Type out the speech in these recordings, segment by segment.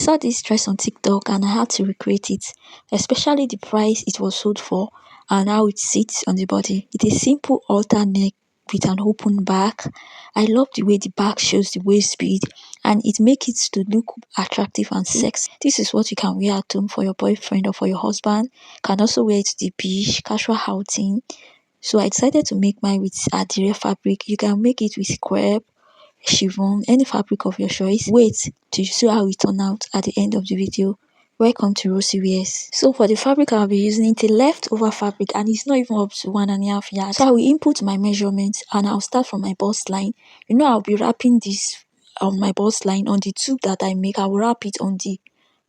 I saw this dress on TikTok and I had to recreate it, especially the price it was sold for and how it sits on the body. It is simple halter neck with an open back. I love the way the back shows the waist bead and it makes it to look attractive and sexy. This is what you can wear at home for your boyfriend or for your husband. Can also wear it to the beach, casual outing. So I decided to make mine with Adire fabric. You can make it with crepe, chiffon, any fabric of your choice. Wait to see how it turn out at the end of the video. Welcome to Rosy Wears. So for the fabric I'll be using it a leftover fabric and it's not even up to 1.5 yards. So I will input my measurements and I'll start from my bust line. I'll be wrapping this on my bust line on the tube that I make. I will wrap it on the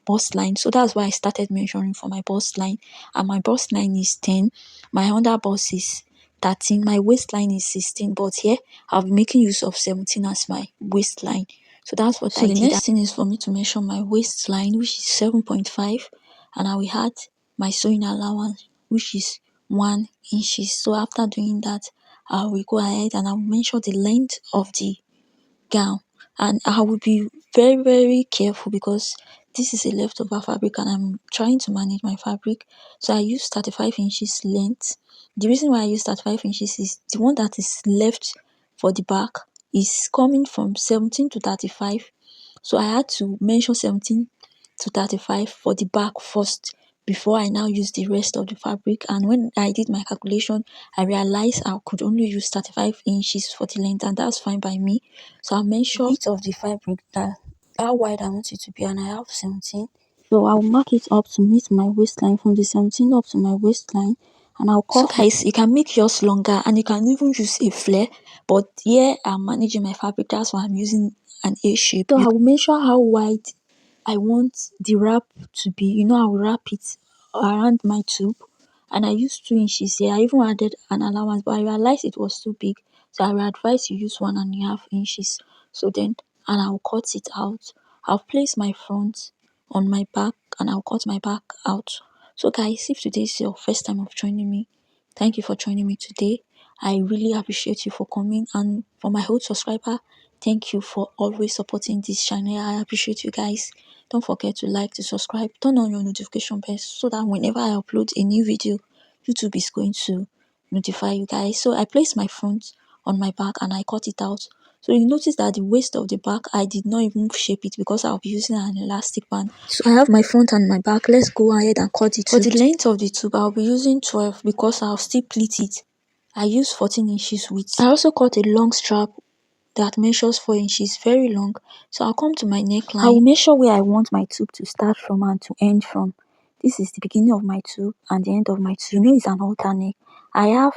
bust line. So that's why I started measuring for my bust line. And my bust line is 10. My under bust is 13. My waistline is 16. But here I'll be making use of 17 as my waistline. So that's what I did. The next thing is for me to measure my waistline, which is 7.5, and I will add my sewing allowance, which is 1 inches. So after doing that, I will go ahead and I will measure the length of the gown, and I will be very careful because this is a leftover fabric and I'm trying to manage my fabric. So I use 35 inches length. The reason why I use 35 inches is the one that is left for the back is coming from 17 to 35. So I had to measure 17 to 35 for the back first before I now use the rest of the fabric. And when I did my calculation, I realized I could only use 35 inches for the length, and that's fine by me. So I measure width of the fabric, that how wide I want it to be, and I have 17. So I'll mark it up to meet my waistline, from the 17 up to my waistline, and I'll cut. So guys, you can make yours longer and you can even use a flare, but here I'm managing my fabric, that's why I'm using an A shape. So I will measure how wide I want the wrap to be. I will wrap it around my tube, and I used 2 inches here. I even added an allowance, but I realized it was too big, so I will advise you use 1.5 inches. So then, and I'll cut it out. I'll place my front on my back and I'll cut my back out. So guys, if today is your first time of joining me, thank you for joining me today. I really appreciate you for coming, and for my old subscriber, thank you for always supporting this channel. I appreciate you guys. Don't forget to like, to subscribe, turn on your notification bell so that whenever I upload a new video, YouTube is going to notify you guys. So I placed my front on my back and I cut it out. So you notice that the waist of the back, I did not even shape it because I'll be using an elastic band. So I have my front and my back. Let's go ahead and cut it. For the length of the tube, I'll be using 12 because I'll still pleat it. I use 14 inches width. I also cut a long strap that measures 4 inches, very long. So I'll come to my neckline. I will measure where I want my tube to start from and to end from. This is the beginning of my tube and the end of my tube. It's an halter neck. I have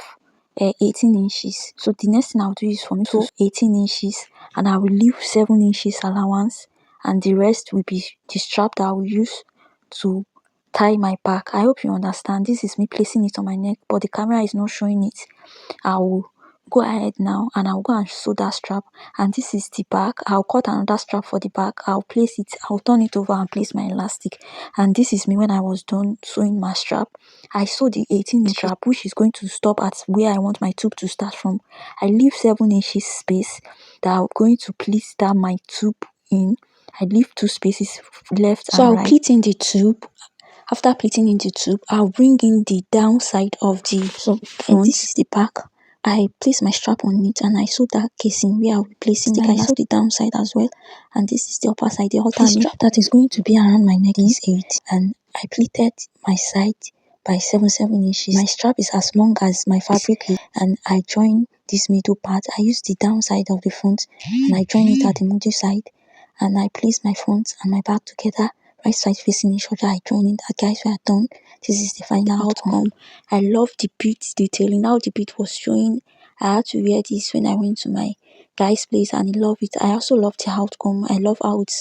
18 inches. So the next thing I'll do is for me to 18 inches, and I will leave 7 inches allowance, and the rest will be the strap that I will use to tie my back. I hope you understand. This is me placing it on my neck, but the camera is not showing it. I will go ahead now and I'll go and sew that strap, and this is the back. I'll cut another strap for the back. I'll place it, I'll turn it over and place my elastic, and this is me when I was done sewing my strap. I sew the 18 inch strap, which is going to stop at where I want my tube to start from. I leave 7 inches space that I'm going to place that my tube in. I leave 2 spaces left and right. So I'll pleat in the tube. After pleating in the tube, I'll bring in the downside of the front. This is the back. I place my strap on it and I sew that casing where I'll be placing it. I sew the downside as well, and this is the upper side. The halter strap that is going to be around my neck is 8, and I pleated my side by 7 inches. My strap is as long as my fabric is, and I join this middle part. I use the downside of the front and I join it at the middle side, and I place my front and my back together, right side facing each other. I join it. Guys, we are done. This is the final outcome. I love the bead detailing. How the bead was showing. I had to wear this when I went to my guy's place and he loved it. I also love the outcome. I love how it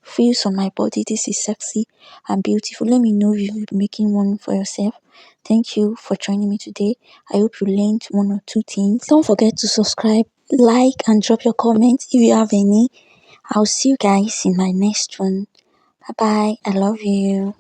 feels on my body. This is sexy and beautiful. Let me know if you'll be making one for yourself. Thank you for joining me today. I hope you learned 1 or 2 things. Don't forget to subscribe, like, and drop your comments if you have any. I'll see you guys in my next one. Bye bye. I love you.